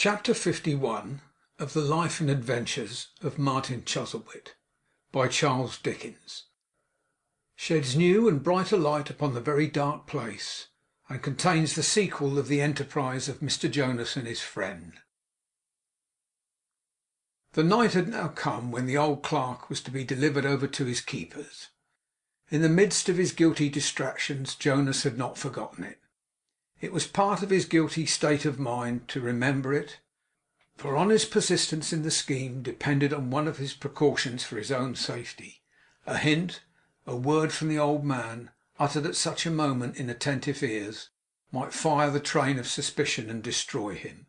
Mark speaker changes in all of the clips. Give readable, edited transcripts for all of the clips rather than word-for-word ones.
Speaker 1: Chapter 51 of the Life and Adventures of Martin Chuzzlewit, by Charles Dickens, sheds new and brighter light upon the very dark place, and contains the sequel of the enterprise of Mr. Jonas and his friend. The night had now come when the old clerk was to be delivered over to his keepers. In the midst of his guilty distractions, Jonas had not forgotten it. It was part of his guilty state of mind to remember it, for on his persistence in the scheme depended on one of his precautions for his own safety. A hint, a word from the old man, uttered at such a moment in attentive ears, might fire the train of suspicion and destroy him.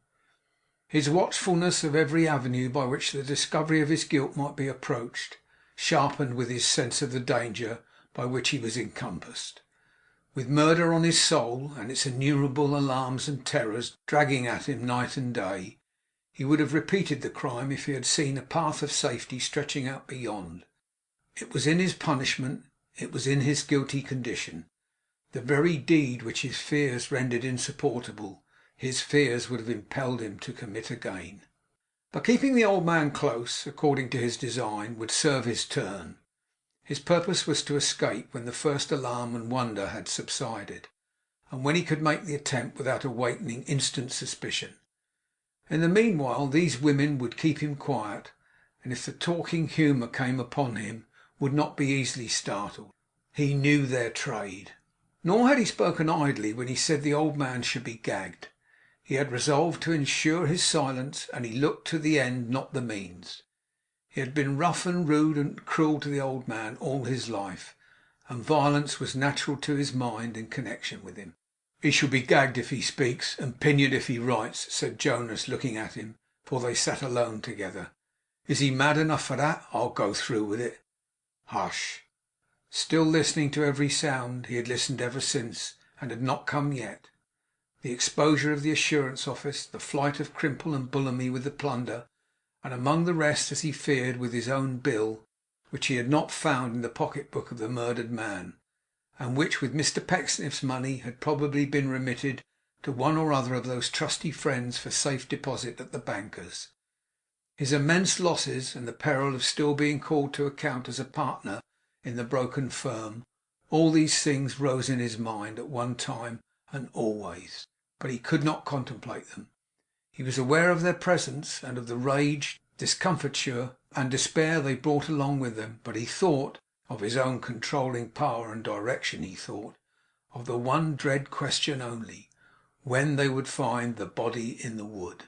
Speaker 1: His watchfulness of every avenue by which the discovery of his guilt might be approached, sharpened with his sense of the danger by which he was encompassed. With murder on his soul, and its innumerable alarms and terrors dragging at him night and day, he would have repeated the crime if he had seen a path of safety stretching out beyond. It was in his punishment, it was in his guilty condition. The very deed which his fears rendered insupportable, his fears would have impelled him to commit again. But keeping the old man close, according to his design, would serve his turn. His purpose was to escape when the first alarm and wonder had subsided, and when he could make the attempt without awakening instant suspicion. In the meanwhile these women would keep him quiet, and if the talking humour came upon him, would not be easily startled. He knew their trade. Nor had he spoken idly when he said the old man should be gagged. He had resolved to ensure his silence, and he looked to the end, not the means. He had been rough and rude and cruel to the old man all his life, and violence was natural to his mind in connection with him. "He shall be gagged if he speaks, and pinioned if he writes," said Jonas, looking at him, for they sat alone together. "Is he mad enough for that? I'll go through with it." Hush! Still listening to every sound. He had listened ever since, and had not come yet. The exposure of the Assurance Office, the flight of Crimple and Bullamy with the plunder, and among the rest, as he feared, with his own bill, which he had not found in the pocket book of the murdered man, and which, with Mr Pecksniff's money, had probably been remitted to one or other of those trusty friends for safe deposit at the banker's. His immense losses, and the peril of still being called to account as a partner in the broken firm, all these things rose in his mind at one time and always, but he could not contemplate them. He was aware of their presence, and of the rage, discomfiture, and despair they brought along with them, but he thought of his own controlling power and direction. He thought of the one dread question only, when they would find the body in the wood.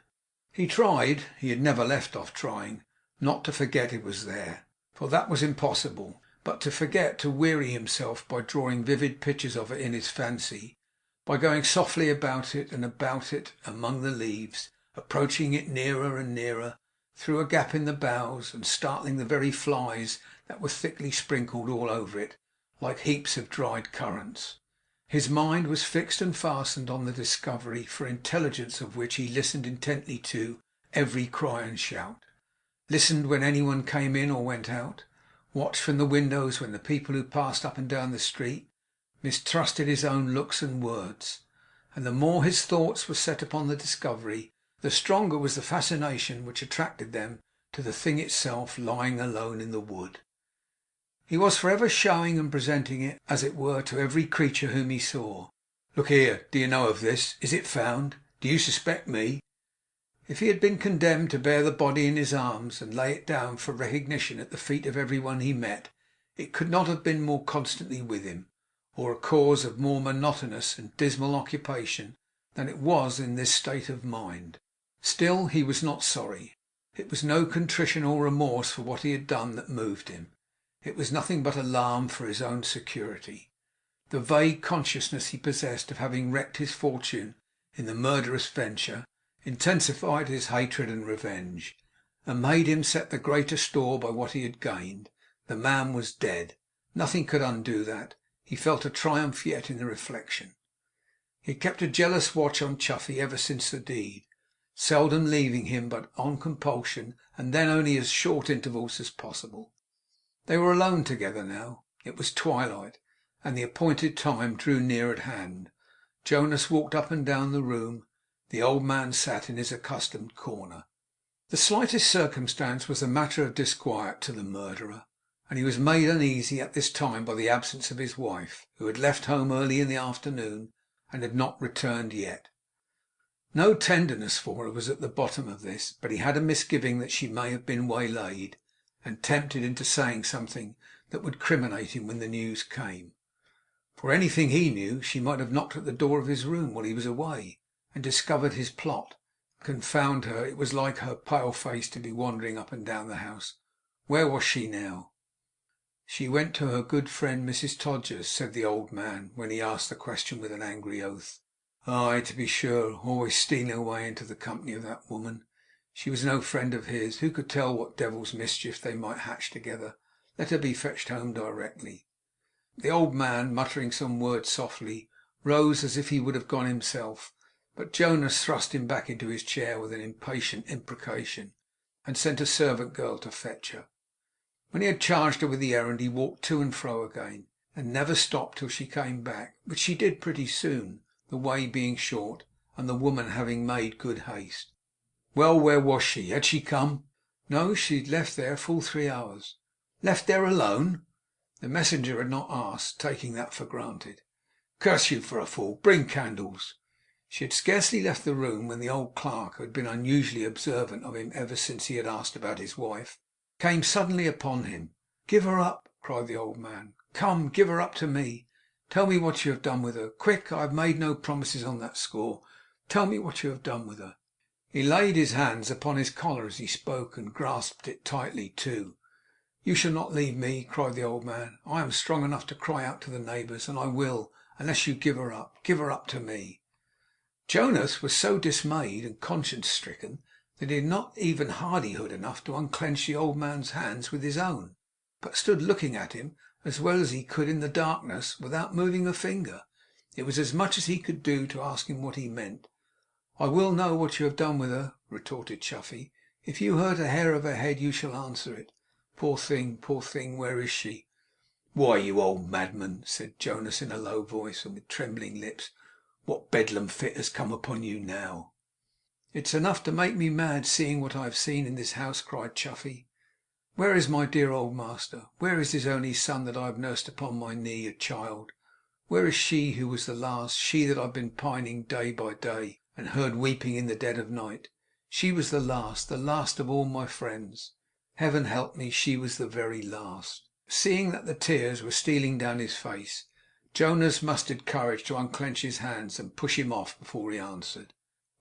Speaker 1: He tried, he had never left off trying, not to forget it was there, for that was impossible, but to forget, to weary himself by drawing vivid pictures of it in his fancy, by going softly about it among the leaves, approaching it nearer and nearer, through a gap in the boughs, and startling the very flies that were thickly sprinkled all over it, like heaps of dried currants. His mind was fixed and fastened on the discovery, for intelligence of which he listened intently to every cry and shout, listened when any one came in or went out, watched from the windows when the people who passed up and down the street, mistrusted his own looks and words. And the more his thoughts were set upon the discovery, the stronger was the fascination which attracted them to the thing itself lying alone in the wood. He was for ever showing and presenting it, as it were, to every creature whom he saw. "Look here! Do you know of this? Is it found? Do you suspect me?" If he had been condemned to bear the body in his arms, and lay it down for recognition at the feet of every one he met, it could not have been more constantly with him, or a cause of more monotonous and dismal occupation than it was in this state of mind. Still he was not sorry. It was no contrition or remorse for what he had done that moved him. It was nothing but alarm for his own security. The vague consciousness he possessed of having wrecked his fortune in the murderous venture intensified his hatred and revenge, and made him set the greater store by what he had gained. The man was dead. Nothing could undo that. He felt a triumph yet in the reflection. He had kept a jealous watch on Chuffey ever since the deed, seldom leaving him but on compulsion, and then only as short intervals as possible. They were alone together now. It was twilight, and the appointed time drew near at hand. Jonas walked up and down the room, The old man sat in his accustomed corner. The slightest circumstance was a matter of disquiet to the murderer, and he was made uneasy at this time by the absence of his wife, who had left home early in the afternoon and had not returned yet. No tenderness for her was at the bottom of this, but he had a misgiving that she may have been waylaid, and tempted into saying something that would criminate him when the news came. For anything he knew, she might have knocked at the door of his room while he was away, and discovered his plot. Confound her, it was like her pale face to be wandering up and down the house. Where was she now? She went to her good friend Mrs Todgers, said the old man, when he asked the question with an angry oath. Aye, to be sure, always stealing away into the company of that woman. She was no friend of his. Who could tell what devil's mischief they might hatch together? Let her be fetched home directly. The old man, muttering some word softly, rose as if he would have gone himself, but Jonas thrust him back into his chair with an impatient imprecation, and sent a servant girl to fetch her. When he had charged her with the errand, he walked to and fro again, and never stopped till she came back, which she did pretty soon, the way being short, and the woman having made good haste. Well, where was she? Had she come? No, she had left there full 3 hours. Left there alone? The messenger had not asked, taking that for granted. Curse you for a fool! Bring candles. She had scarcely left the room when the old clerk, who had been unusually observant of him ever since he had asked about his wife, came suddenly upon him. Give her up, cried the old man. Come, give her up to me. Tell me what you have done with her. Quick, I have made no promises on that score. Tell me what you have done with her. He laid his hands upon his collar as he spoke, and grasped it tightly too. You shall not leave me, cried the old man. I am strong enough to cry out to the neighbours, and I will, unless you give her up. Give her up to me. Jonas was so dismayed and conscience stricken that he had not even hardihood enough to unclench the old man's hands with his own, but stood looking at him as well as he could in the darkness, without moving a finger. It was as much as he could do to ask him what he meant. I will know what you have done with her, retorted Chuffey. If you hurt a hair of her head, you shall answer it. Poor thing, where is she? Why, you old madman, said Jonas in a low voice and with trembling lips, what bedlam fit has come upon you now? It's enough to make me mad, seeing what I have seen in this house, cried Chuffey. Where is my dear old master? Where is his only son that I have nursed upon my knee, a child? Where is she who was the last, she that I have been pining day by day, and heard weeping in the dead of night? She was the last of all my friends. Heaven help me, she was the very last. Seeing that the tears were stealing down his face, Jonas mustered courage to unclench his hands and push him off before he answered.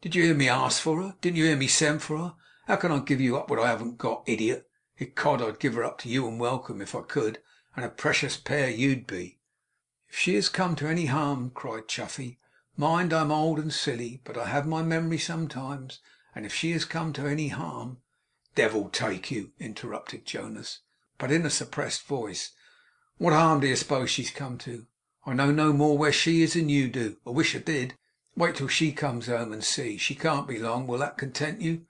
Speaker 1: Did you hear me ask for her? Didn't you hear me send for her? How can I give you up what I haven't got, idiot? Ecod, I'd give her up to you and welcome, if I could, and a precious pair you'd be. If she has come to any harm, cried Chuffey, mind, I'm old and silly, but I have my memory sometimes, and if she has come to any harm... Devil take you, interrupted Jonas, but in a suppressed voice. What harm do you suppose she's come to? I know no more where she is than you do. I wish I did. Wait till she comes home and see. She can't be long. Will that content you?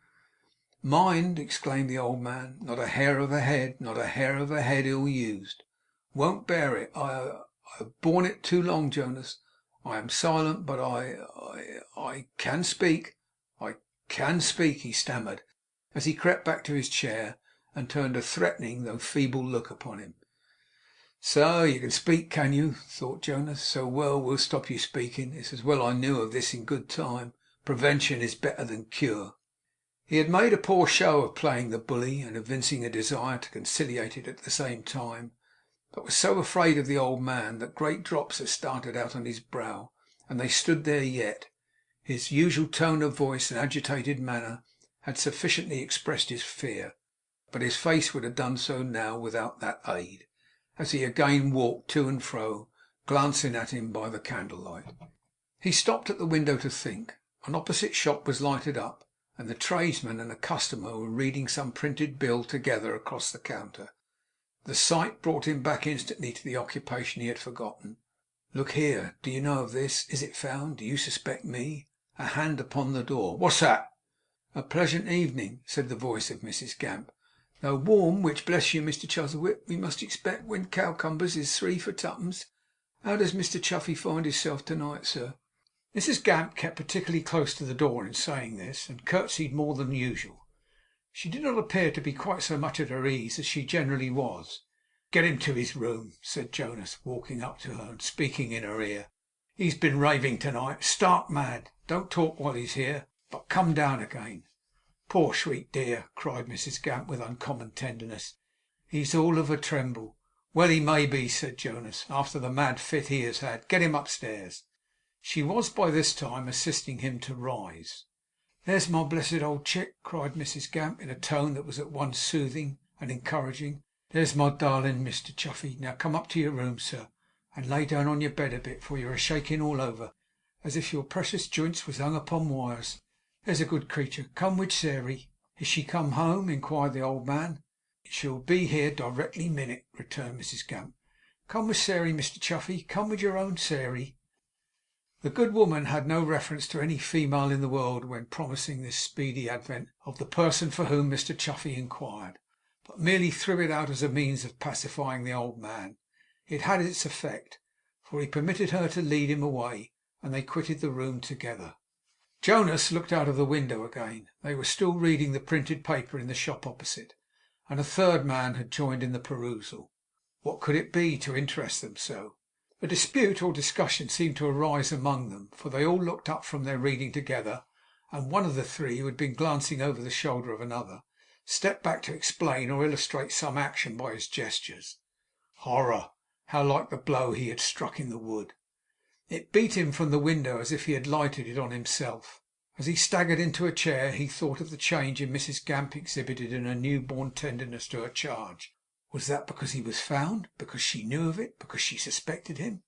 Speaker 1: Mind, exclaimed the old man, not a hair of her head, not a hair of her head ill used. Won't bear it. I have borne it too long, Jonas. I am silent, but I can speak. I can speak, he stammered, as he crept back to his chair and turned a threatening though feeble look upon him. So you can speak, can you? Thought Jonas. So well, we'll stop you speaking. It's as well I knew of this in good time. Prevention is better than cure. He had made a poor show of playing the bully and evincing a desire to conciliate it at the same time, but was so afraid of the old man that great drops had started out on his brow, and they stood there yet. His usual tone of voice and agitated manner had sufficiently expressed his fear, but his face would have done so now without that aid, as he again walked to and fro, glancing at him by the candlelight. He stopped at the window to think. An opposite shop was lighted up, and the tradesman and a customer were reading some printed bill together across the counter. The sight brought him back instantly to the occupation he had forgotten. Look here. Do you know of this? Is it found? Do you suspect me? A hand upon the door. What's that? A pleasant evening, said the voice of Mrs Gamp. Though warm, which, bless you, Mr Chuzzlewit, we must expect when cowcumbers is 3 for 2pence. How does Mr Chuffey find himself to-night, sir? Mrs Gamp kept particularly close to the door in saying this, and curtsied more than usual. She did not appear to be quite so much at her ease as she generally was. 'Get him to his room,' said Jonas, walking up to her and speaking in her ear. 'He's been raving to-night, stark mad. Don't talk while he's here, but come down again.' 'Poor sweet dear!' cried Mrs Gamp, with uncommon tenderness. 'He's all of a tremble.' 'Well he may be,' said Jonas, 'after the mad fit he has had. Get him upstairs.' She was by this time assisting him to rise. 'There's my blessed old chick!' cried Mrs Gamp, in a tone that was at once soothing and encouraging. 'There's my darling Mr Chuffey! Now come up to your room, sir, and lay down on your bed a bit, for you're a shaking all over, as if your precious joints was hung upon wires. There's a good creature! Come with Sairey.' 'Is she come home?' inquired the old man. 'She'll be here directly minute,' returned Mrs Gamp. 'Come with Sairey, Mr Chuffey. Come with your own Sairey.' The good woman had no reference to any female in the world when promising this speedy advent of the person for whom Mr Chuffey inquired, but merely threw it out as a means of pacifying the old man. It had its effect, for he permitted her to lead him away, and they quitted the room together. Jonas looked out of the window again. They were still reading the printed paper in the shop opposite, and a third man had joined in the perusal. What could it be to interest them so? A dispute or discussion seemed to arise among them, for they all looked up from their reading together, and one of the three, who had been glancing over the shoulder of another, stepped back to explain or illustrate some action by his gestures. Horror! How like the blow he had struck in the wood! It beat him from the window as if he had lighted it on himself. As he staggered into a chair, he thought of the change in Mrs Gamp exhibited in her new-born tenderness to her charge. Was that because he was found? Because she knew of it? Because she suspected him?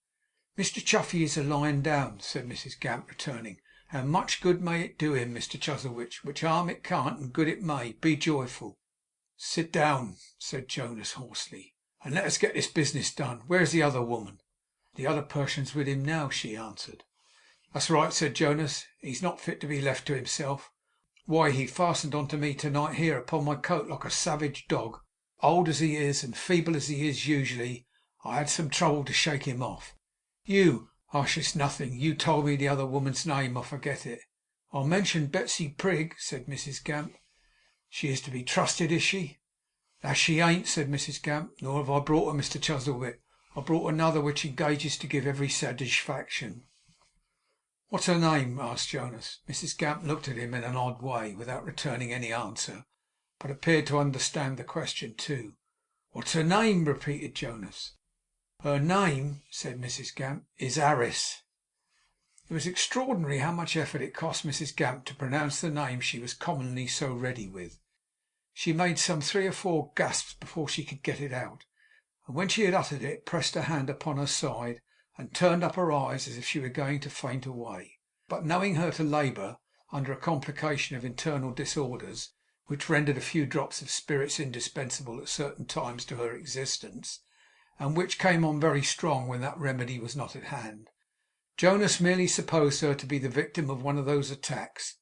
Speaker 1: 'Mr Chuffey is a lying down,' said Mrs Gamp, returning. 'And much good may it do him, Mr Chuzzlewit, which harm it can't, and good it may. Be joyful.' 'Sit down,' said Jonas hoarsely, 'and let us get this business done. Where's the other woman?' 'The other person's with him now,' she answered. 'That's right,' said Jonas. 'He's not fit to be left to himself. Why, he fastened on to me to-night here, upon my coat, like a savage dog. Old as he is, and feeble as he is usually, I had some trouble to shake him off. You Hush, it's nothing. You told me the other woman's name. I forget it.' 'I mentioned Betsey Prig,' said Mrs Gamp. 'She is to be trusted, is she?' 'That she ain't,' said Mrs Gamp. 'Nor have I brought her, Mr Chuzzlewit. I brought another which engages to give every satisfaction.' 'What's her name?' asked Jonas. Mrs Gamp looked at him in an odd way, without returning any answer, but appeared to understand the question too. 'What's her name?' repeated Jonas. 'Her name,' said Mrs Gamp, 'is Harris.' It was extraordinary how much effort it cost Mrs Gamp to pronounce the name she was commonly so ready with. She made some 3 or 4 gasps before she could get it out, and when she had uttered it, pressed her hand upon her side, and turned up her eyes as if she were going to faint away. But knowing her to labour under a complication of internal disorders, which rendered a few drops of spirits indispensable at certain times to her existence, and which came on very strong when that remedy was not at hand, Jonas merely supposed her to be the victim of one of those attacks.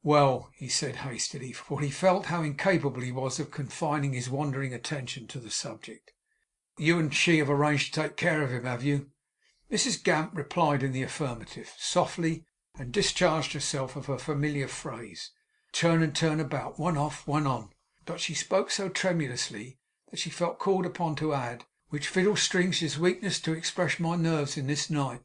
Speaker 1: 'Well,' he said hastily, for he felt how incapable he was of confining his wandering attention to the subject. 'You and she have arranged to take care of him, have you?' Mrs Gamp replied in the affirmative, softly, and discharged herself of her familiar phrase, 'Turn and turn about, one off, one on.' But she spoke so tremulously that she felt called upon to add, 'which fiddle strings is weakness to express my nerves in this night.'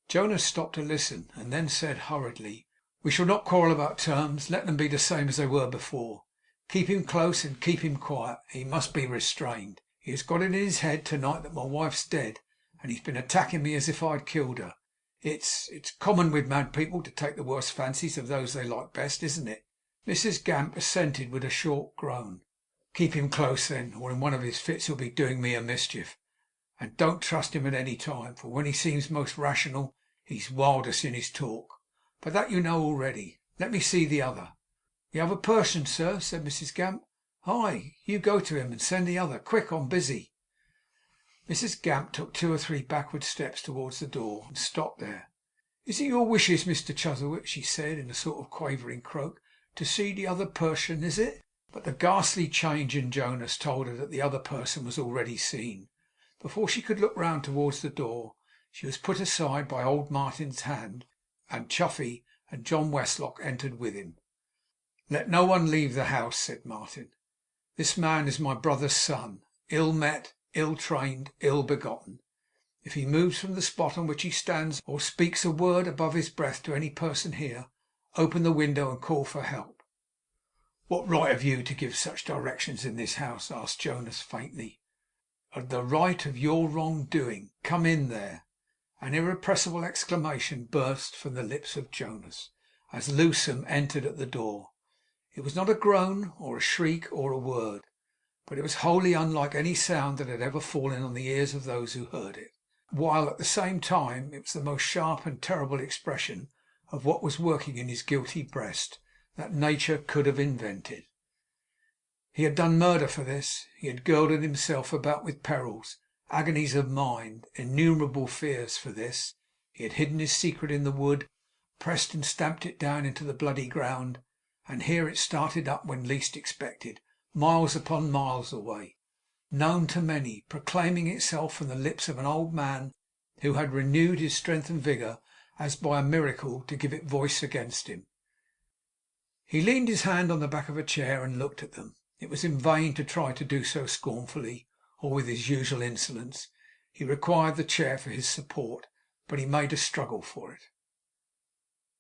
Speaker 1: Jonas stopped to listen, and then said hurriedly, 'We shall not quarrel about terms. Let them be the same as they were before. Keep him close, and keep him quiet. He must be restrained. He has got it in his head to-night that my wife's dead, and he's been attacking me as if I had killed her. It's common with mad people to take the worst fancies of those they like best, isn't it?' Mrs Gamp assented with a short groan. 'Keep him close then, or in one of his fits he'll be doing me a mischief. And don't trust him at any time, for when he seems most rational, he's wildest in his talk. But that you know already. Let me see the other.' 'The other person, sir?' said Mrs Gamp. 'Aye, you go to him, and send the other. Quick, I'm busy.' Mrs Gamp took 2 or 3 backward steps towards the door, and stopped there. 'Is it your wishes, Mr Chuzzlewit,' she said, in a sort of quavering croak, 'to see the other person, is it?' But the ghastly change in Jonas told her that the other person was already seen. Before she could look round towards the door, she was put aside by old Martin's hand, and Chuffy and John Westlock entered with him. "Let no one leave the house," said Martin. "This man is my brother's son, ill met, ill trained, ill begotten. If he moves from the spot on which he stands, or speaks a word above his breath to any person here, open the window and call for help." "What right have you to give such directions in this house?" asked Jonas faintly. "The right of your wrong doing. Come in there." An irrepressible exclamation burst from the lips of Jonas, as Lewsome entered at the door. It was not a groan, or a shriek, or a word, but it was wholly unlike any sound that had ever fallen on the ears of those who heard it, while at the same time it was the most sharp and terrible expression of what was working in his guilty breast that nature could have invented. He had done murder for this. He had girdled himself about with perils, agonies of mind, innumerable fears for this. He had hidden his secret in the wood, pressed and stamped it down into the bloody ground, and here it started up when least expected, miles upon miles away, known to many, proclaiming itself from the lips of an old man who had renewed his strength and vigour as by a miracle to give it voice against him. He leaned his hand on the back of a chair and looked at them. It was in vain to try to do so scornfully, or with his usual insolence. He required the chair for his support, but he made a struggle for it.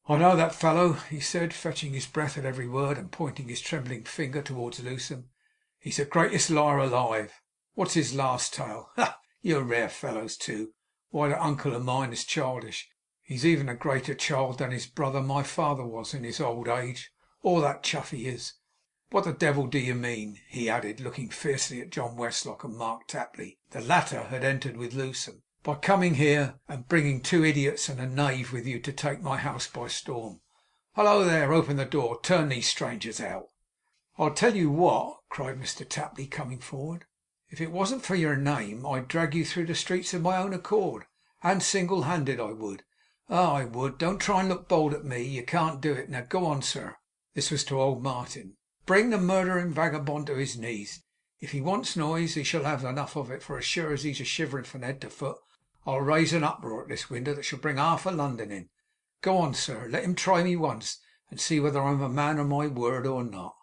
Speaker 1: "I know that fellow," he said, fetching his breath at every word, and pointing his trembling finger towards Lewsome. "He's the greatest liar alive. What's his last tale? Ha! You're rare fellows too. Why, that uncle of mine is childish. He's even a greater child than his brother my father was in his old age. All that Chuffy is. What the devil do you mean?" he added, looking fiercely at John Westlock and Mark Tapley. The latter had entered with Lewsome. "By coming here and bringing two idiots and a knave with you to take my house by storm. Hallo there! Open the door. Turn these strangers out." "I'll tell you what," cried Mr Tapley, coming forward. "If it wasn't for your name, I'd drag you through the streets of my own accord, and single-handed I would. Ah, I would. Don't try and look bold at me. You can't do it. Now go on, sir." This was to old Martin. "Bring the murdering vagabond to his knees. If he wants noise, he shall have enough of it, for as sure as he's a shivering from head to foot, I'll raise an uproar at this window that shall bring half of London in. Go on, sir. Let him try me once, and see whether I'm a man of my word or not."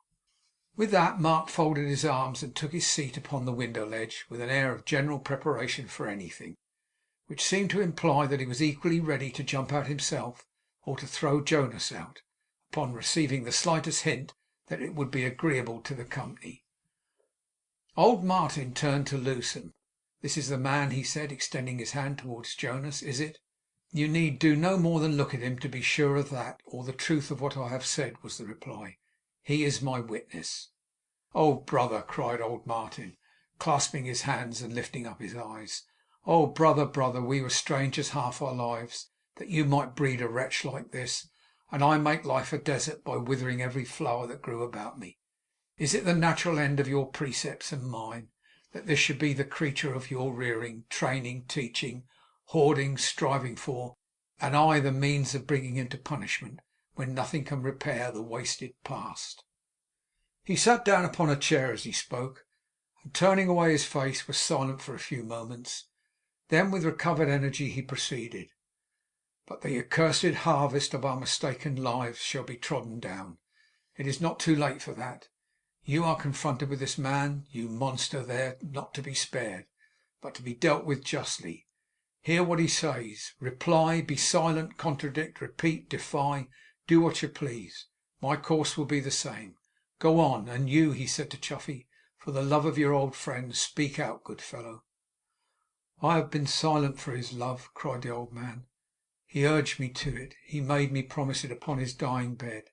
Speaker 1: With that, Mark folded his arms and took his seat upon the window ledge, with an air of general preparation for anything, which seemed to imply that he was equally ready to jump out himself, or to throw Jonas out, upon receiving the slightest hint that it would be agreeable to the company. Old Martin turned to Lewsome. "This is the man," he said, extending his hand towards Jonas, "is it?" "You need do no more than look at him to be sure of that, or the truth of what I have said," was the reply. "He is my witness." "Oh, brother!" cried old Martin, clasping his hands and lifting up his eyes. "Oh, brother, brother! We were strangers half our lives, that you might breed a wretch like this, and I make life a desert by withering every flower that grew about me. Is it the natural end of your precepts and mine, that this should be the creature of your rearing, training, teaching, hoarding, striving for, and I the means of bringing him to punishment, when nothing can repair the wasted past?" He sat down upon a chair as he spoke, and turning away his face was silent for a few moments. Then with recovered energy he proceeded. "But the accursed harvest of our mistaken lives shall be trodden down. It is not too late for that. You are confronted with this man, you monster, there not to be spared, but to be dealt with justly. Hear what he says. Reply, be silent, contradict, repeat, defy, do what you please. My course will be the same. Go on. And you," he said to Chuffy, "for the love of your old friend, speak out, good fellow." "I have been silent for his love," cried the old man. "He urged me to it. He made me promise it upon his dying bed.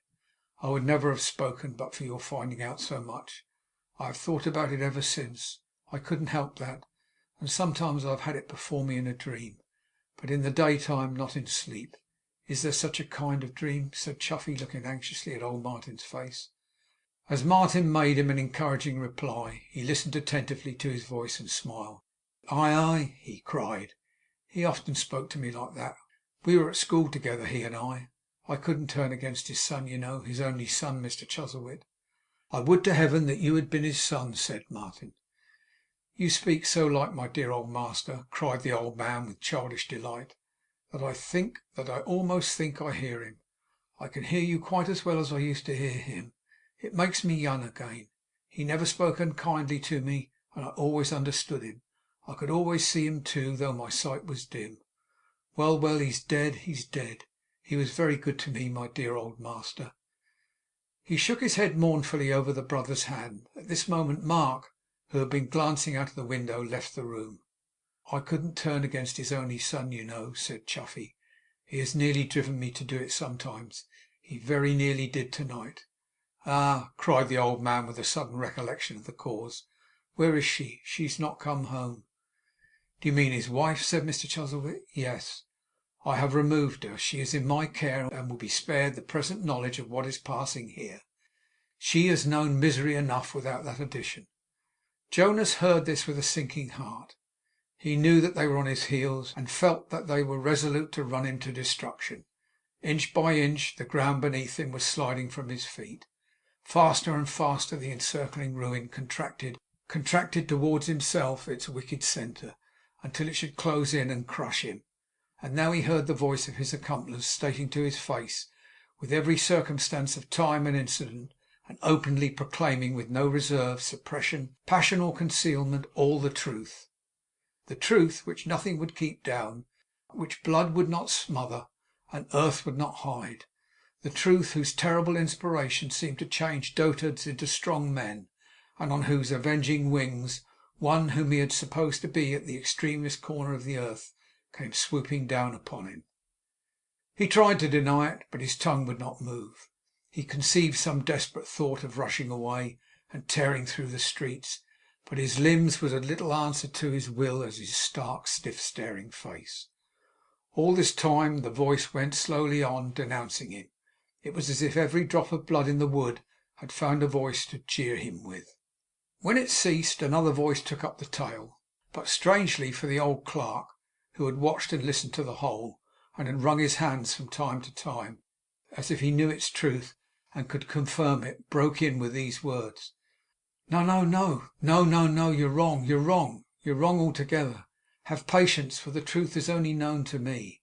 Speaker 1: I would never have spoken but for your finding out so much. I have thought about it ever since. I couldn't help that, and sometimes I have had it before me in a dream, but in the daytime, not in sleep." "Is there such a kind of dream?" said Chuffy, looking anxiously at old Martin's face. As Martin made him an encouraging reply, he listened attentively to his voice and smiled. "Aye, aye," he cried. "He often spoke to me like that. We were at school together, he and I. I couldn't turn against his son, you know, his only son, Mr Chuzzlewit." "I would to Heaven that you had been his son," said Martin. "You speak so like my dear old master," cried the old man with childish delight. that I almost think I hear him. I can hear you quite as well as I used to hear him. It makes me young again. He never spoke unkindly to me, and I always understood him. I could always see him too, though my sight was dim. Well, well, he's dead, he's dead. He was very good to me, my dear old master.' He shook his head mournfully over the brother's hand. At this moment Mark, who had been glancing out of the window, left the room. 'I couldn't turn against his only son, you know,' said Chuffey. 'He has nearly driven me to do it sometimes. He very nearly did to-night.' 'Ah!' cried the old man, with a sudden recollection of the cause. 'Where is she? She's not come home.' 'Do you mean his wife?' said Mr Chuzzlewit. 'Yes. I have removed her. She is in my care, and will be spared the present knowledge of what is passing here. She has known misery enough without that addition.' Jonas heard this with a sinking heart. He knew that they were on his heels, and felt that they were resolute to run him to destruction. Inch by inch the ground beneath him was sliding from his feet. Faster and faster the encircling ruin contracted towards himself, its wicked centre, until it should close in and crush him. And now he heard the voice of his accomplice stating to his face, with every circumstance of time and incident, and openly proclaiming with no reserve, suppression, passion, or concealment, all the truth. The truth which nothing would keep down, which blood would not smother, and earth would not hide. The truth whose terrible inspiration seemed to change dotards into strong men, and on whose avenging wings one whom he had supposed to be at the extremest corner of the earth came swooping down upon him. He tried to deny it, but his tongue would not move. He conceived some desperate thought of rushing away and tearing through the streets, but his limbs was as little answered to his will as his stark, stiff, staring face. All this time the voice went slowly on, denouncing him. It was as if every drop of blood in the wood had found a voice to jeer him with. When it ceased, another voice took up the tale. But strangely, for the old clerk, who had watched and listened to the whole, and had wrung his hands from time to time, as if he knew its truth and could confirm it, broke in with these words: 'No, you're wrong, you're wrong altogether. Have patience, for the truth is only known to me.'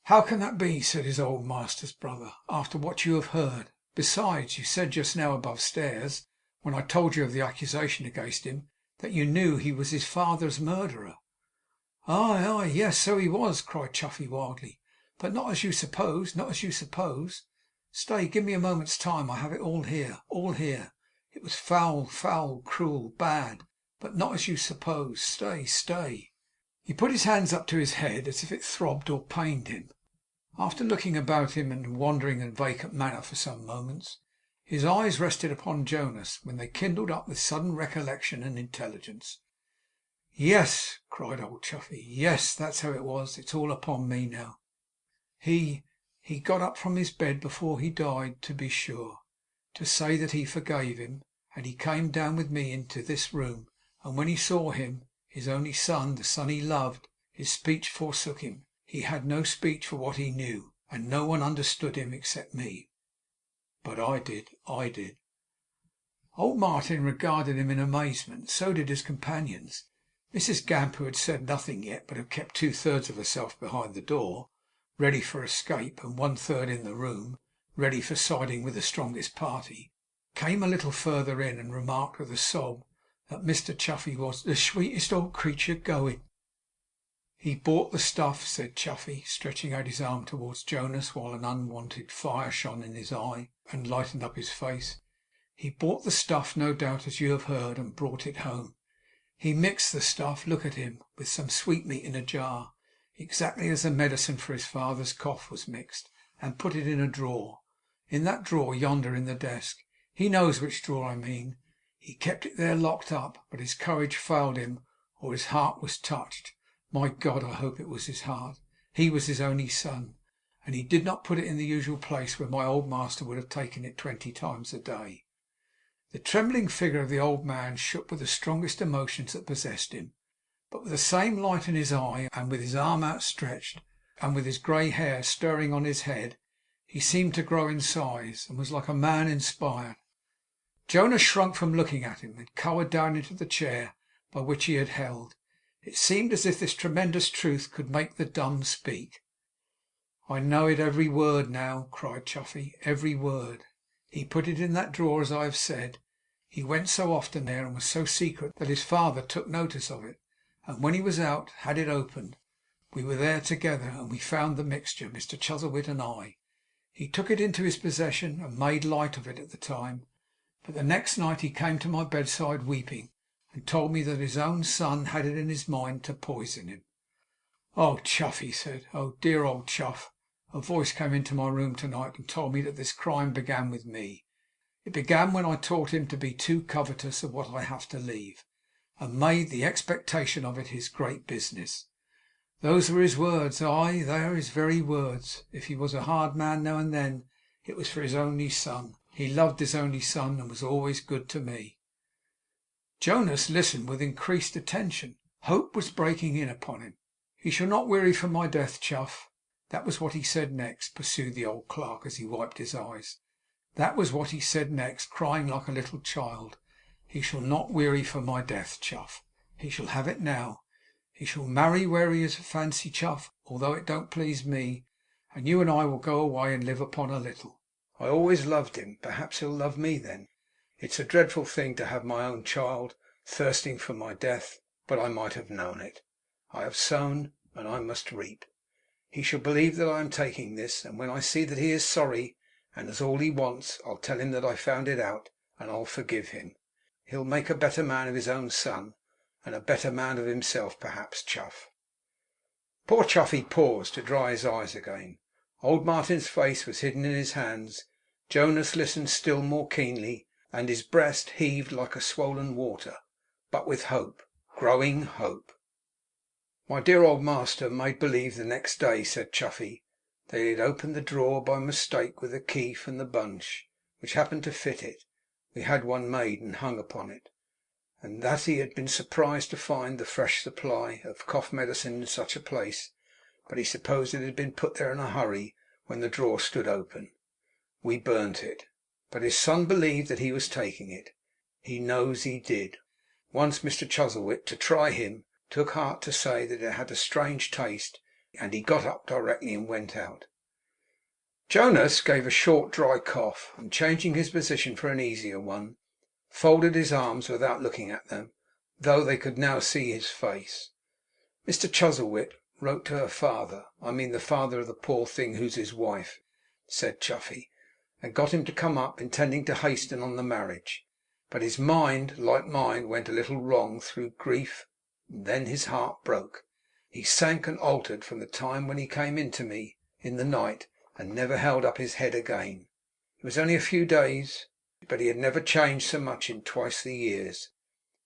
Speaker 1: 'How can that be,' said his old master's brother, 'after what you have heard? Besides, you said just now above stairs, when I told you of the accusation against him, that you knew he was his father's murderer.' 'Aye, yes, so he was,' cried Chuffey wildly. 'But not as you suppose, not as you suppose. Stay, give me a moment's time. I have it all here, all here. It was foul, cruel, bad, but not as you suppose. Stay. He put his hands up to his head, as if it throbbed or pained him. After looking about him in a wandering and vacant manner for some moments, his eyes rested upon Jonas, when they kindled up with sudden recollection and intelligence. 'Yes,' cried old Chuffey. 'Yes, that's how it was. It's all upon me now. He got up from his bed before he died, to be sure, to say that he forgave him, and he came down with me into this room, and when he saw him, his only son, the son he loved, his speech forsook him. He had no speech for what he knew, and no one understood him except me. But I did. Old Martin regarded him in amazement. So did his companions. Mrs Gamp, who had said nothing yet, but had kept 2/3 of herself behind the door, ready for escape, and 1/3 in the room, ready for siding with the strongest party, came a little further in, and remarked with a sob that Mr Chuffey was the sweetest old creature going. 'He bought the stuff,' said Chuffey, stretching out his arm towards Jonas, while an unwonted fire shone in his eye and lightened up his face. 'He bought the stuff, no doubt, as you have heard, and brought it home. He mixed the stuff, look at him, with some sweetmeat in a jar, exactly as the medicine for his father's cough was mixed, and put it in a drawer. In that drawer yonder in the desk. He knows which drawer I mean. He kept it there locked up, but his courage failed him, or his heart was touched. My God, I hope it was his heart. He was his only son, and he did not put it in the usual place where my old master would have taken it 20 times a day.' The trembling figure of the old man shook with the strongest emotions that possessed him, but with the same light in his eye, and with his arm outstretched, and with his grey hair stirring on his head, he seemed to grow in size, and was like a man inspired. Jonas shrunk from looking at him, and cowered down into the chair by which he had held. It seemed as if this tremendous truth could make the dumb speak. 'I know it every word now,' cried Chuffey. 'Every word. He put it in that drawer as I have said. He went so often there, and was so secret, that his father took notice of it, and when he was out, had it opened. We were there together, and we found the mixture, Mr Chuzzlewit and I. He took it into his possession, and made light of it at the time. But the next night he came to my bedside weeping, and told me that his own son had it in his mind to poison him.' 'Oh, Chuff!' he said. 'Oh, dear old Chuff! A voice came into my room tonight, and told me that this crime began with me. It began when I taught him to be too covetous of what I have to leave, and made the expectation of it his great business. Those were his words. Aye, they are his very words. If he was a hard man now and then, it was for his only son. He loved his only son, and was always good to me.' Jonas listened with increased attention. Hope was breaking in upon him. 'He shall not weary for my death, Chuff.' That was what he said next,' pursued the old clerk as he wiped his eyes. 'That was what he said next, crying like a little child. He shall not weary for my death, Chuff. He shall have it now. He shall marry where he has a fancy, Chuff, although it don't please me, and you and I will go away and live upon a little. I always loved him. Perhaps he'll love me then. It's a dreadful thing to have my own child thirsting for my death, but I might have known it. I have sown, and I must reap. He shall believe that I am taking this, and when I see that he is sorry, and has all he wants, I'll tell him that I found it out, and I'll forgive him. He'll make a better man of his own son, and a better man of himself, perhaps, Chuff.' Poor Chuffey paused to dry his eyes again. Old Martin's face was hidden in his hands. Jonas listened still more keenly, and his breast heaved like a swollen water, but with hope, growing hope. 'My dear old master made believe the next day,' said Chuffey, 'that he had opened the drawer by mistake with the key from the bunch, which happened to fit it. We had one made and hung upon it, and that he had been surprised to find the fresh supply of cough medicine in such a place, but he supposed it had been put there in a hurry when the drawer stood open. We burnt it, but his son believed that he was taking it. He knows he did. Once Mr Chuzzlewit, to try him, took heart to say that it had a strange taste, and he got up directly and went out.' Jonas gave a short dry cough, and changing his position for an easier one, folded his arms without looking at them, though they could now see his face. 'Mr Chuzzlewit wrote to her father, I mean the father of the poor thing who's his wife,' said Chuffey, 'and got him to come up, intending to hasten on the marriage. But his mind, like mine, went a little wrong through grief, and then his heart broke. He sank and altered from the time when he came in to me in the night, and never held up his head again. It was only a few days, but he had never changed so much in twice the years.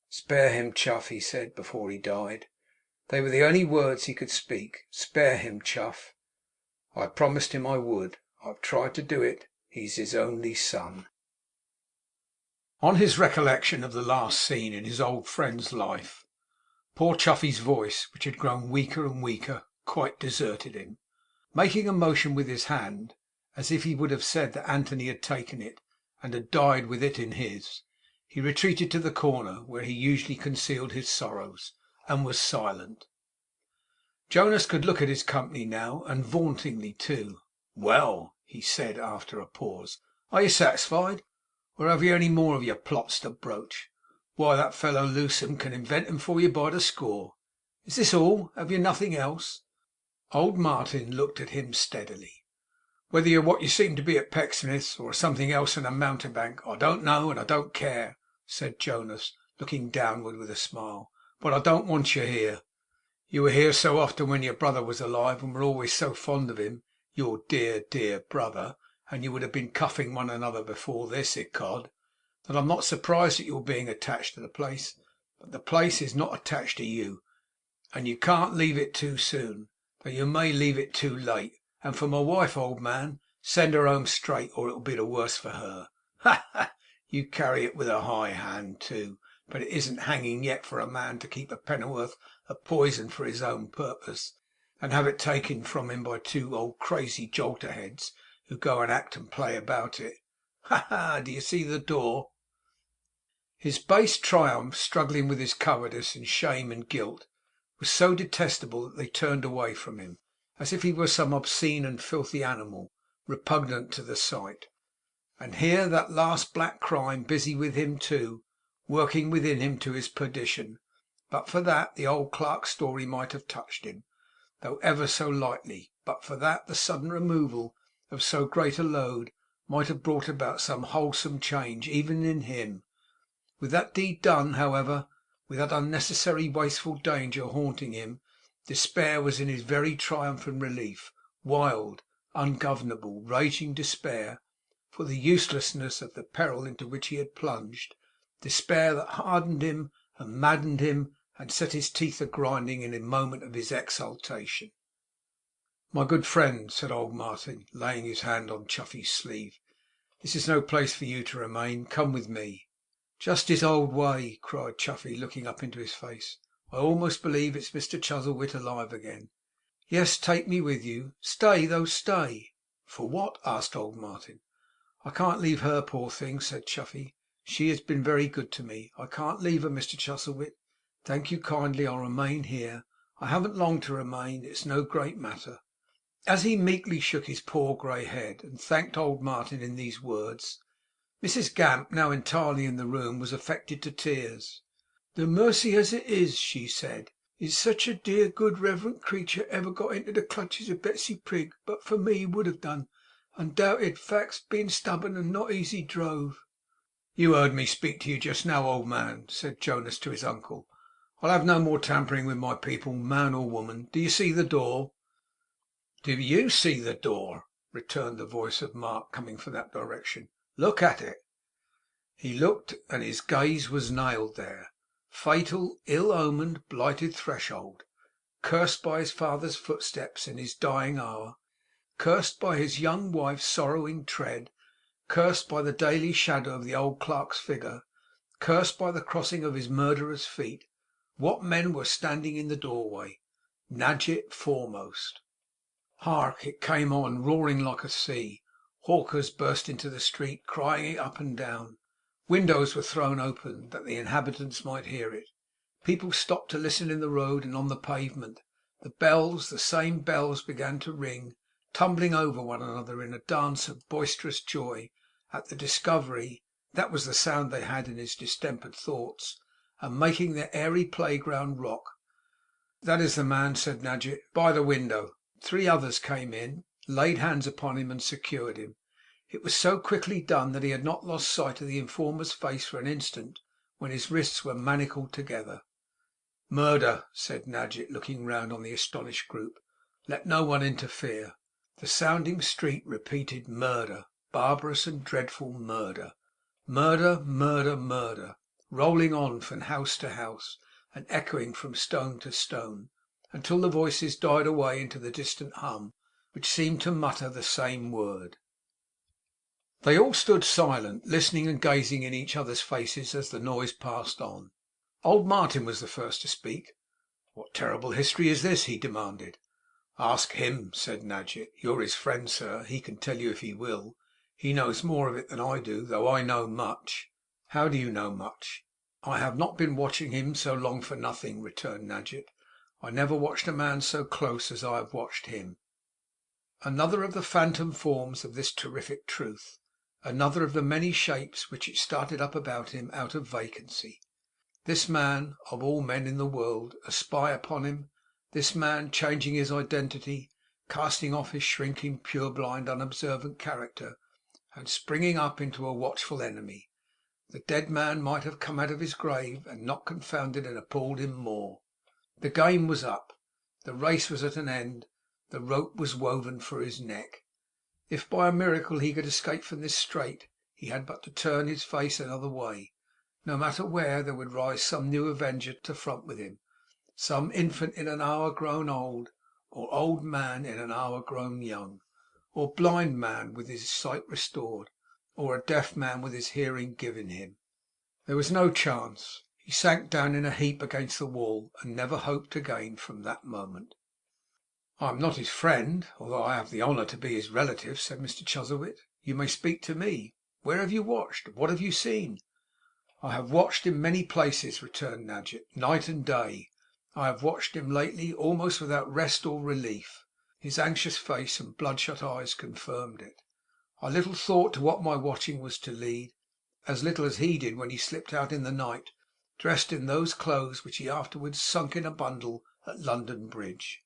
Speaker 1: "Spare him, Chuff," he said before he died. They were the only words he could speak. "Spare him, Chuff." I promised him I would. I've tried to do it. He's his only son. On his recollection of the last scene in his old friend's life, poor Chuffey's voice, which had grown weaker and weaker, quite deserted him. Making a motion with his hand, as if he would have said that Anthony had taken it, and had died with it in his, he retreated to the corner where he usually concealed his sorrows, and was silent. Jonas could look at his company now, and vauntingly too. "Well," he said after a pause, "are you satisfied, or have you any more of your plots to broach? Why, that fellow Lewsome can invent 'em for you by the score. Is this all? Have you nothing else?" Old Martin looked at him steadily. "Whether you're what you seem to be at Pecksniff's, or something else in a mountebank, I don't know, and I don't care," said Jonas, looking downward with a smile. "But I don't want you here. You were here so often when your brother was alive, and were always so fond of him, your dear, dear brother, and you would have been cuffing one another before this, ecod, that I'm not surprised at your being attached to the place. But the place is not attached to you, and you can't leave it too soon, though you may leave it too late. And for my wife, old man, send her home straight, or it'll be the worse for her. Ha, ha! You carry it with a high hand too, but it isn't hanging yet for a man to keep a pennyworth of poison for his own purpose, and have it taken from him by two old crazy jolterheads who go and act and play about it. Ha, ha! Do you see the door?" His base triumph, struggling with his cowardice and shame and guilt, was so detestable that they turned away from him, as if he were some obscene and filthy animal, repugnant to the sight. And here that last black crime busy with him too, working within him to his perdition. But for that, the old clerk's story might have touched him, though ever so lightly. But for that, the sudden removal of so great a load might have brought about some wholesome change even in him. With that deed done, however, with that unnecessary wasteful danger haunting him, despair was in his very triumph and relief. Wild, ungovernable, raging despair for the uselessness of the peril into which he had plunged, despair that hardened him and maddened him and set his teeth a-grinding in a moment of his exultation. "My good friend," said old Martin, laying his hand on Chuffey's sleeve, "this is no place for you to remain. Come with me." "Just his old way," cried Chuffey, looking up into his face. "I almost believe it's Mr Chuzzlewit alive again." "Yes, take me with you." "Stay, though, stay." "For what?" asked old Martin. "I can't leave her, poor thing," said Chuffey. "She has been very good to me. I can't leave her, Mr Chuzzlewit. Thank you kindly. I'll remain here. I haven't long to remain. It's no great matter." As he meekly shook his poor grey head, and thanked old Martin in these words, Mrs Gamp, now entirely in the room, was affected to tears. "The mercy as it is," she said, "is such a dear good reverent creature ever got into the clutches of Betsy Prig, but for me would have done, undoubted facts, being stubborn and not easy drove." "You heard me speak to you just now, old man," said Jonas to his uncle. "I'll have no more tampering with my people, man or woman. Do you see the door?" "Do you see the door?" returned the voice of Mark, coming from that direction. "Look at it." He looked, and his gaze was nailed there. Fatal, ill-omened, blighted threshold. Cursed by his father's footsteps in his dying hour. Cursed by his young wife's sorrowing tread. Cursed by the daily shadow of the old clerk's figure. Cursed by the crossing of his murderer's feet. What men were standing in the doorway? Nadgett foremost. Hark! It came on, roaring like a sea. Hawkers burst into the street, crying it up and down. Windows were thrown open, that the inhabitants might hear it. People stopped to listen in the road and on the pavement. The bells, the same bells, began to ring, tumbling over one another in a dance of boisterous joy at the discovery that was the sound they had in his distempered thoughts, and making their airy playground rock. "That is the man," said Nadgett, "by the window." 3 others came in, laid hands upon him, and secured him. It was so quickly done that he had not lost sight of the informer's face for an instant when his wrists were manacled together. "Murder," said Nadgett, looking round on the astonished group. "Let no one interfere." The sounding street repeated murder, barbarous and dreadful murder. Murder, murder, murder, rolling on from house to house, and echoing from stone to stone, until the voices died away into the distant hum, which seemed to mutter the same word. They all stood silent, listening and gazing in each other's faces as the noise passed on. Old Martin was the first to speak. "What terrible history is this?" he demanded. "Ask him," said Nadgett. "You're his friend, sir. He can tell you if he will. He knows more of it than I do, though I know much." "How do you know much?" "I have not been watching him so long for nothing," returned Nadgett. "I never watched a man so close as I have watched him." Another of the phantom forms of this terrific truth. Another of the many shapes which it started up about him out of vacancy. This man, of all men in the world, a spy upon him. This man, changing his identity, casting off his shrinking, purblind, unobservant character, and springing up into a watchful enemy. The dead man might have come out of his grave, and not confounded and appalled him more. The game was up. The race was at an end. The rope was woven for his neck. If by a miracle he could escape from this strait, he had but to turn his face another way. No matter where, there would rise some new avenger to front with him. Some infant in an hour grown old, or old man in an hour grown young, or blind man with his sight restored, or a deaf man with his hearing given him. There was no chance. He sank down in a heap against the wall, and never hoped again from that moment. "I am not his friend, although I have the honour to be his relative," said Mr Chuzzlewit. "You may speak to me. Where have you watched? What have you seen?" "I have watched in many places," returned Nadgett, "night and day. I have watched him lately, almost without rest or relief. His anxious face and bloodshot eyes confirmed it. I little thought to what my watching was to lead, as little as he did when he slipped out in the night, dressed in those clothes which he afterwards sunk in a bundle at London Bridge.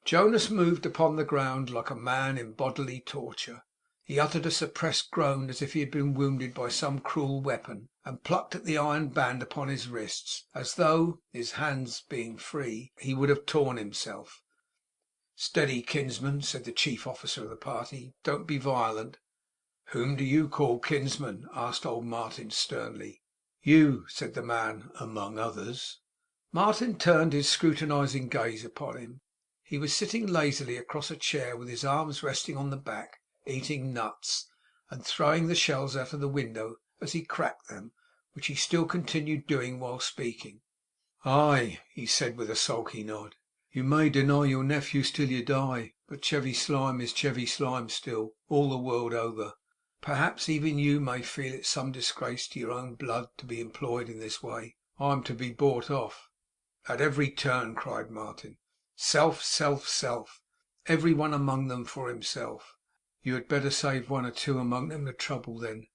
Speaker 1: Jonas moved upon the ground like a man in bodily torture. He uttered a suppressed groan as if he had been wounded by some cruel weapon, and plucked at the iron band upon his wrists, as though, his hands being free, he would have torn himself. "Steady, kinsman," said the chief officer of the party. "Don't be violent." "Whom do you call kinsman?" asked old Martin sternly. "You," said the man, "among others." Martin turned his scrutinizing gaze upon him. He was sitting lazily across a chair, with his arms resting on the back, eating nuts, and throwing the shells out of the window as he cracked them, which he still continued doing while speaking. "Aye," he said with a sulky nod, "you may deny your nephews till you die, but Chevy Slime is Chevy Slime still, all the world over. Perhaps even you may feel it some disgrace to your own blood to be employed in this way. I am to be bought off." "At every turn," cried Martin. "Self, self, self. Every one among them for himself." "You had better save one or two among them the trouble then,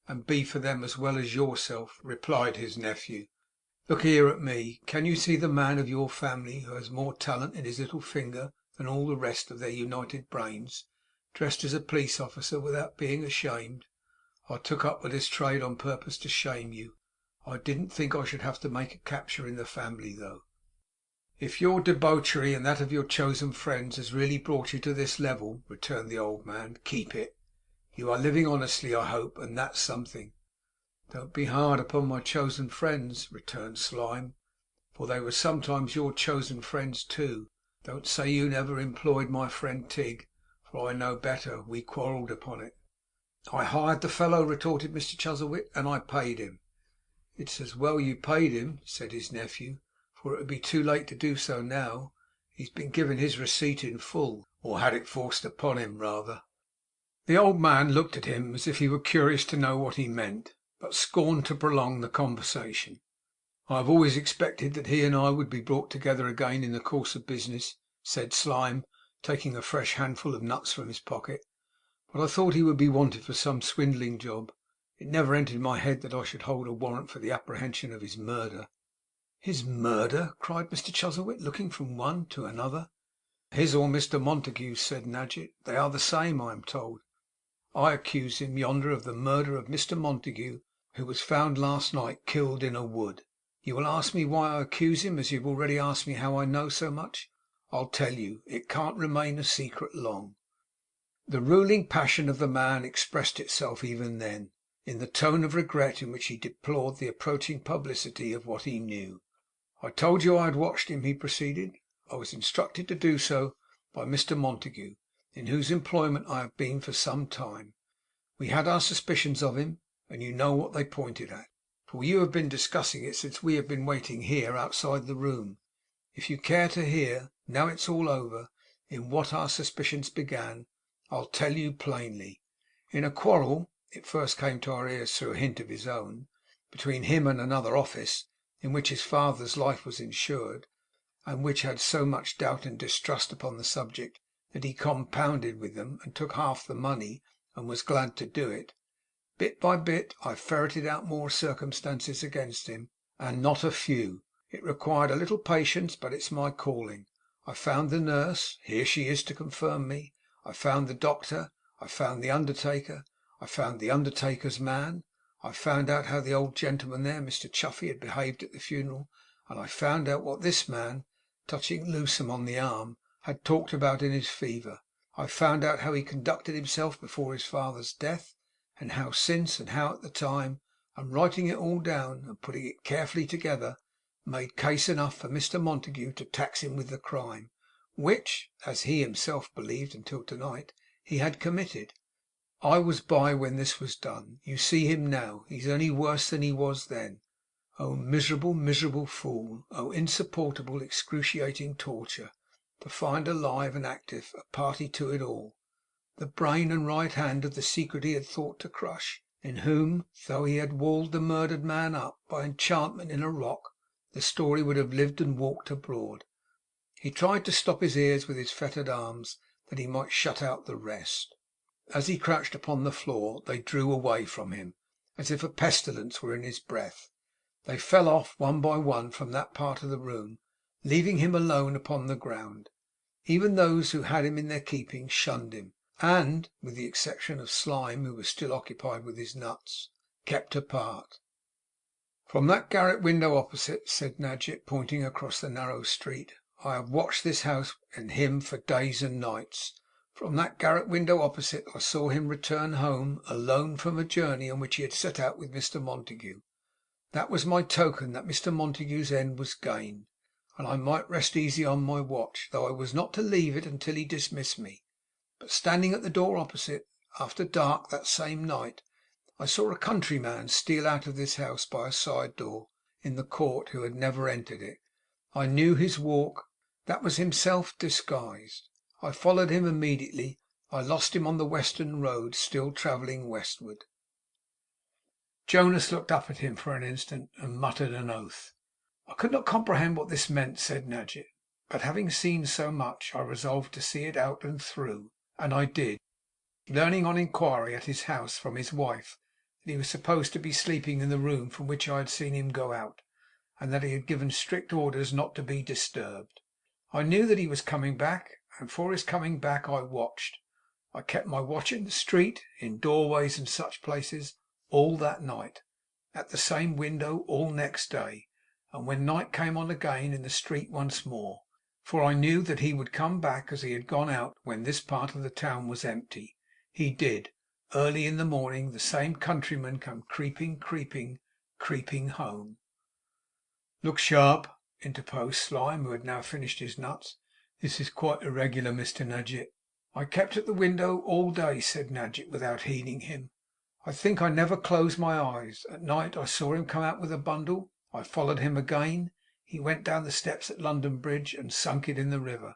Speaker 1: and be for them as well as yourself," replied his nephew. "Look here at me. Can you see the man of your family who has more talent in his little finger than all the rest of their united brains, dressed as a police officer without being ashamed? I took up with this trade on purpose to shame you. I didn't think I should have to make a capture in the family, though." "If your debauchery and that of your chosen friends has really brought you to this level," returned the old man, "keep it. You are living honestly, I hope, and that's something." "Don't be hard upon my chosen friends," returned Slime, "for they were sometimes your chosen friends too. Don't say you never employed my friend Tigg, for I know better. We quarrelled upon it." "I hired the fellow," retorted Mr Chuzzlewit, "and I paid him." "It's as well you paid him," said his nephew, "for it would be too late to do so now. He's been given his receipt in full, or had it forced upon him, rather." The old man looked at him as if he were curious to know what he meant, but scorned to prolong the conversation. "I have always expected that he and I would be brought together again in the course of business," said Slime, taking a fresh handful of nuts from his pocket, "but I thought he would be wanted for some swindling job. It never entered my head that I should hold a warrant for the apprehension of his murder." "His murder!" cried Mr Chuzzlewit, looking from one to another. "His or Mr Montague's," said Nadgett. "They are the same, I am told. I accuse him yonder of the murder of Mr Montague, who was found last night killed in a wood. You will ask me why I accuse him, as you have already asked me how I know so much. I'll tell you. It can't remain a secret long." The ruling passion of the man expressed itself even then, in the tone of regret in which he deplored the approaching publicity of what he knew. "I told you I had watched him," he proceeded. "I was instructed to do so by Mr Montague, in whose employment I have been for some time. We had our suspicions of him, and you know what they pointed at, for you have been discussing it since we have been waiting here outside the room. If you care to hear, now it's all over, in what our suspicions began, I'll tell you plainly. In a quarrel (it first came to our ears through a hint of his own) between him and another office, in which his father's life was insured, and which had so much doubt and distrust upon the subject that he compounded with them and took half the money, and was glad to do it. Bit by bit I ferreted out more circumstances against him, and not a few. It required a little patience, but it's my calling. I found the nurse. Here she is to confirm me. I found the doctor. I found the undertaker. I found the undertaker's man. I found out how the old gentleman there, Mr Chuffey, had behaved at the funeral, and I found out what this man," touching Lewsome on the arm, "had talked about in his fever. I found out how he conducted himself before his father's death, and how since, and how at the time, and writing it all down, and putting it carefully together, made case enough for Mr Montague to tax him with the crime, which, as he himself believed until to night, he had committed. I was by when this was done. You see him now. He's only worse than he was then. Oh miserable, miserable fool! Oh insupportable, excruciating torture, to find alive and active, a party to it all, the brain and right hand of the secret he had thought to crush, in whom, though he had walled the murdered man up by enchantment in a rock, the story would have lived and walked abroad. He tried to stop his ears with his fettered arms, that he might shut out the rest. As he crouched upon the floor, they drew away from him, as if a pestilence were in his breath. They fell off one by one from that part of the room, leaving him alone upon the ground. Even those who had him in their keeping shunned him, and, with the exception of Slyme, who was still occupied with his nuts, kept apart. 'From that garret window opposite,' said Nadgett, pointing across the narrow street, 'I have watched this house and him for days and nights. From that garret window opposite, I saw him return home, alone, from a journey on which he had set out with Mr Montague. That was my token that Mr Montague's end was gained, and I might rest easy on my watch, though I was not to leave it until he dismissed me. But standing at the door opposite, after dark that same night, I saw a countryman steal out of this house by a side door in the court, who had never entered it. I knew his walk. That was himself disguised. I followed him immediately. I lost him on the western road, still travelling westward.' Jonas looked up at him for an instant, and muttered an oath. 'I could not comprehend what this meant,' said Nadgett, 'but having seen so much, I resolved to see it out and through, and I did, learning on inquiry at his house from his wife that he was supposed to be sleeping in the room from which I had seen him go out, and that he had given strict orders not to be disturbed. I knew that he was coming back, and for his coming back I watched. I kept my watch in the street, in doorways and such places, all that night; at the same window all next day; and when night came on again, in the street once more; for I knew that he would come back as he had gone out when this part of the town was empty. He did. Early in the morning the same countryman came creeping, creeping home.' 'Look sharp,' interposed Slyme, who had now finished his nuts. 'This is quite irregular, Mr Nadgett.' 'I kept at the window all day,' said Nadgett, without heeding him. 'I think I never closed my eyes. At night I saw him come out with a bundle. I followed him again. He went down the steps at London Bridge, and sunk it in the river.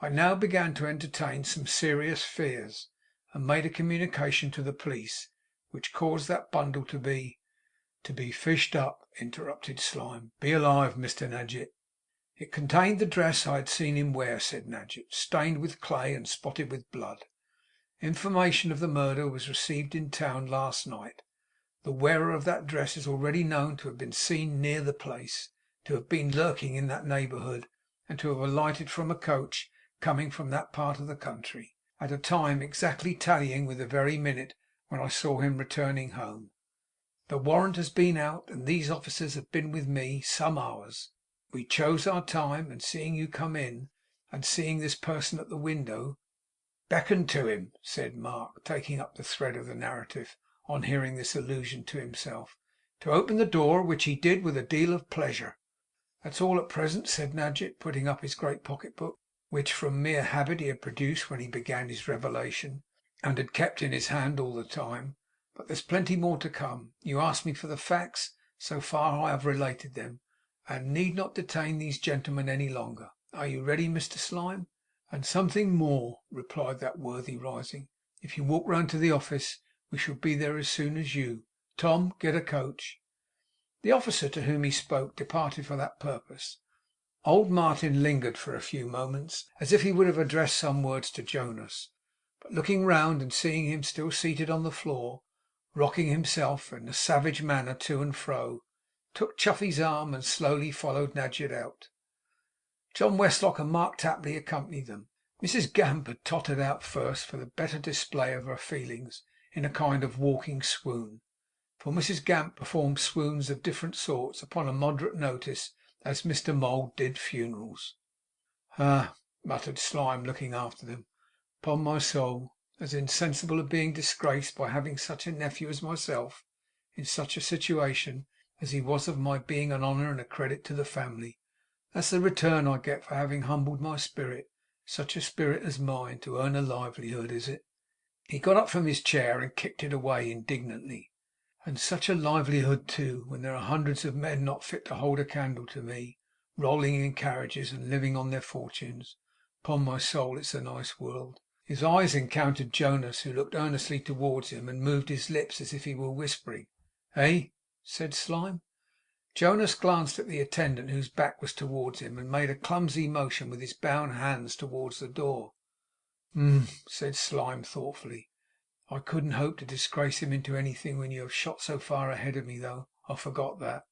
Speaker 1: I now began to entertain some serious fears, and made a communication to the police, which caused that bundle to be ' 'To be fished up,' interrupted Slyme. 'Be alive, Mr Nadgett.' 'It contained the dress I had seen him wear,' said Nadgett, 'stained with clay and spotted with blood. Information of the murder was received in town last night. The wearer of that dress is already known to have been seen near the place, to have been lurking in that neighbourhood, and to have alighted from a coach coming from that part of the country, at a time exactly tallying with the very minute when I saw him returning home. The warrant has been out, and these officers have been with me some hours. We chose our time, and seeing you come in, and seeing this person at the window ' 'Beckoned to him,' said Mark, taking up the thread of the narrative, on hearing this allusion to himself, 'to open the door, which he did with a deal of pleasure.' 'That's all at present,' said Nadgett, putting up his great pocket book, which from mere habit he had produced when he began his revelation, and had kept in his hand all the time. 'But there's plenty more to come. You asked me for the facts. So far I have related them, and need not detain these gentlemen any longer. Are you ready, Mr Slyme?' 'And something more,' replied that worthy, rising. 'If you walk round to the office, we shall be there as soon as you. Tom, get a coach.' The officer to whom he spoke departed for that purpose. Old Martin lingered for a few moments, as if he would have addressed some words to Jonas; but looking round, and seeing him still seated on the floor, rocking himself in a savage manner to and fro, took Chuffey's arm, and slowly followed Nadgett out. John Westlock and Mark Tapley accompanied them. Mrs Gamp had tottered out first, for the better display of her feelings, in a kind of walking swoon; for Mrs Gamp performed swoons of different sorts upon a moderate notice, as Mr Mould did funerals. 'Ah!' muttered Slyme, looking after them. 'Upon my soul! As insensible of being disgraced by having such a nephew as myself, in such a situation, as he was of my being an honour and a credit to the family. That's the return I get for having humbled my spirit, such a spirit as mine, to earn a livelihood, is it?' He got up from his chair, and kicked it away indignantly. 'And such a livelihood too, when there are hundreds of men not fit to hold a candle to me, rolling in carriages, and living on their fortunes. Upon my soul, it's a nice world.' His eyes encountered Jonas, who looked earnestly towards him, and moved his lips as if he were whispering. 'Eh?' said Slyme. Jonas glanced at the attendant whose back was towards him, and made a clumsy motion with his bound hands towards the door. Said Slyme thoughtfully. I couldn't hope to disgrace him into anything when you have shot so far ahead of me, though. I forgot that.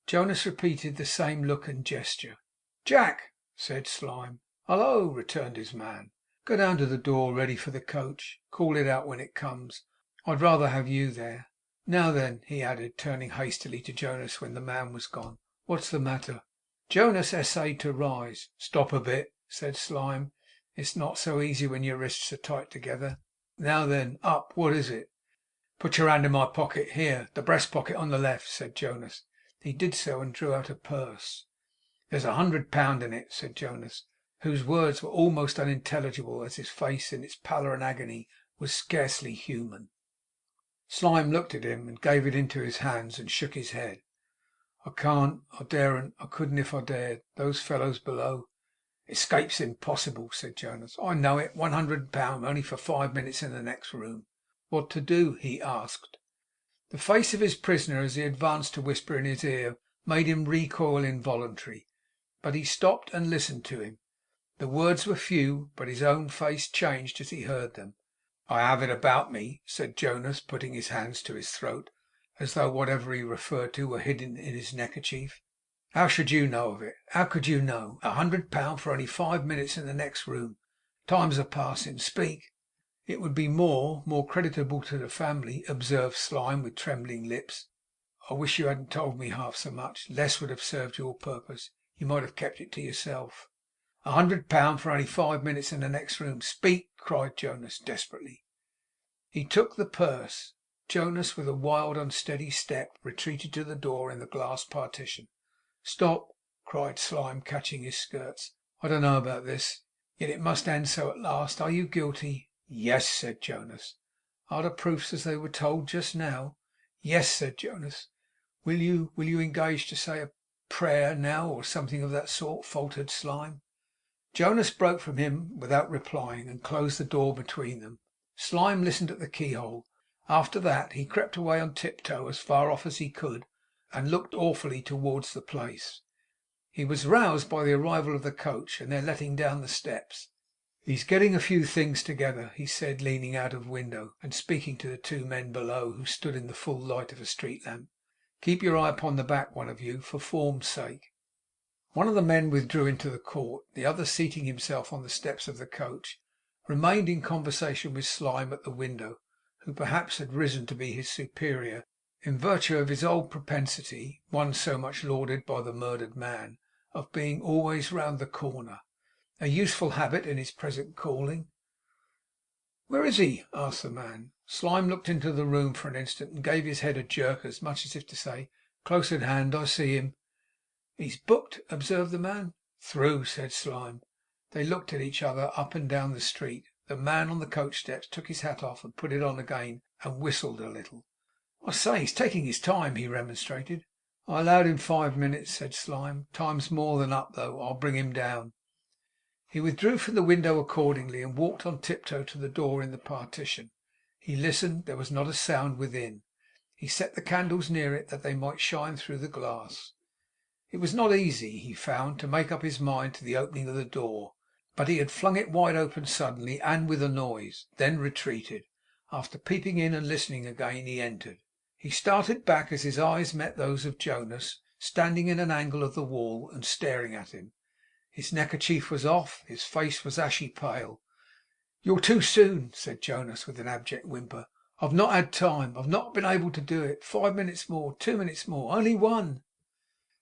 Speaker 1: Jonas repeated the same look and gesture. Jack, said Slyme. Hallo, returned his man. Go down to the door, ready for the coach. Call it out when it comes. I'd rather have you there. Now then, he added, turning hastily to Jonas when the man was gone, what's the matter? Jonas essayed to rise. Stop a bit, said Slyme. It's not so easy when your wrists are tight together. Now then, up. What is it? Put your hand in my pocket. Here, the breast pocket on the left, said Jonas. He did so and drew out a purse. There's £100 in it, said Jonas, whose words were almost unintelligible, as his face in its pallor and agony was scarcely human. Slyme looked at him and gave it into his hands and shook his head. I can't, I daren't, I couldn't if I dared. Those fellows below. Escape's impossible, said Jonas. I know it. £100 only for 5 minutes in the next room. What to do? He asked. The face of his prisoner as he advanced to whisper in his ear made him recoil involuntarily, but he stopped and listened to him. The words were few, but his own face changed as he heard them. I have it about me, said Jonas, putting his hands to his throat, as though whatever he referred to were hidden in his neckerchief. How should you know of it? How could you know? £100 for only 5 minutes in the next room. Times are passing. Speak. It would be more creditable to the family, observed Slyme with trembling lips. I wish you hadn't told me half so much. Less would have served your purpose. You might have kept it to yourself. £100 for only 5 minutes in the next room. Speak, cried Jonas desperately. He took the purse. Jonas, with a wild, unsteady step, retreated to the door in the glass partition. Stop, cried Slyme, catching his skirts. I don't know about this. Yet it must end so at last. Are you guilty? Yes, said Jonas. Are the proofs as they were told just now? Yes, said Jonas. Will you engage to say a prayer now, or something of that sort? Faltered Slyme. Jonas broke from him without replying, and closed the door between them. Slyme listened at the keyhole. After that he crept away on tiptoe as far off as he could, and looked awfully towards the place. He was roused by the arrival of the coach and their letting down the steps. He's getting a few things together, he said, leaning out of window and speaking to the two men below, who stood in the full light of a street lamp. Keep your eye upon the back, one of you, for form's sake. One of the men withdrew into the court. The other, seating himself on the steps of the coach, remained in conversation with Slyme at the window, who perhaps had risen to be his superior in virtue of his old propensity, one so much lauded by the murdered man, of being always round the corner, a useful habit in his present calling. Where is he? asked the man. Slyme looked into the room for an instant and gave his head a jerk, as much as if to say, close at hand, I see him. He's booked, observed the man. Through, said Slyme. They looked at each other up and down the street. The man on the coach steps took his hat off and put it on again, and whistled a little. I say, he's taking his time, he remonstrated. I allowed him 5 minutes, said Slyme. Time's more than up, though. I'll bring him down. He withdrew from the window accordingly, and walked on tiptoe to the door in the partition. He listened. There was not a sound within. He set the candles near it, that they might shine through the glass. It was not easy, he found, to make up his mind to the opening of the door, but he had flung it wide open suddenly, and with a noise, then retreated. After peeping in and listening again, he entered. He started back as his eyes met those of Jonas, standing in an angle of the wall and staring at him. His neckerchief was off. His face was ashy pale. You're too soon, said Jonas with an abject whimper. I've not had time. I've not been able to do it. 5 minutes more, 2 minutes more, only one.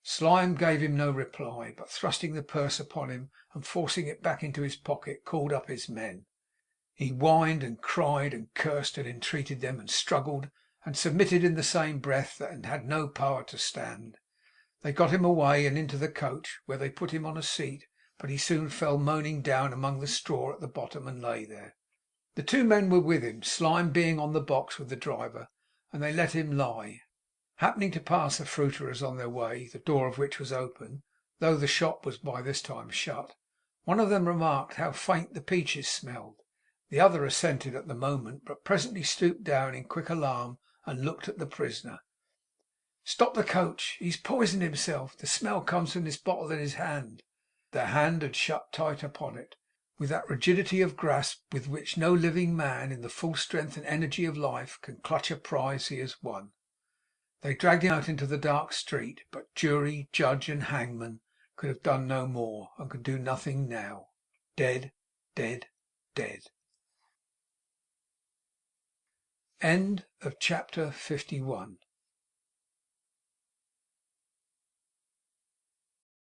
Speaker 1: Slyme gave him no reply, but thrusting the purse upon him and forcing it back into his pocket, called up his men. He whined and cried and cursed and entreated them, and struggled and submitted in the same breath, and had no power to stand. They got him away and into the coach, where they put him on a seat, but he soon fell moaning down among the straw at the bottom, and lay there. The two men were with him, Slyme being on the box with the driver, and they let him lie. Happening to pass the fruiterer's on their way, the door of which was open, though the shop was by this time shut, one of them remarked how faint the peaches smelled. The other assented at the moment, but presently stooped down in quick alarm and looked at the prisoner. Stop the coach! He's poisoned himself. The smell comes from this bottle in his hand.' The hand had shut tight upon it, with that rigidity of grasp with which no living man, in the full strength and energy of life, can clutch a prize he has won. They dragged him out into the dark street; but jury, judge, and hangman could have done no more, and could do nothing now. Dead, dead, dead. Chapter 51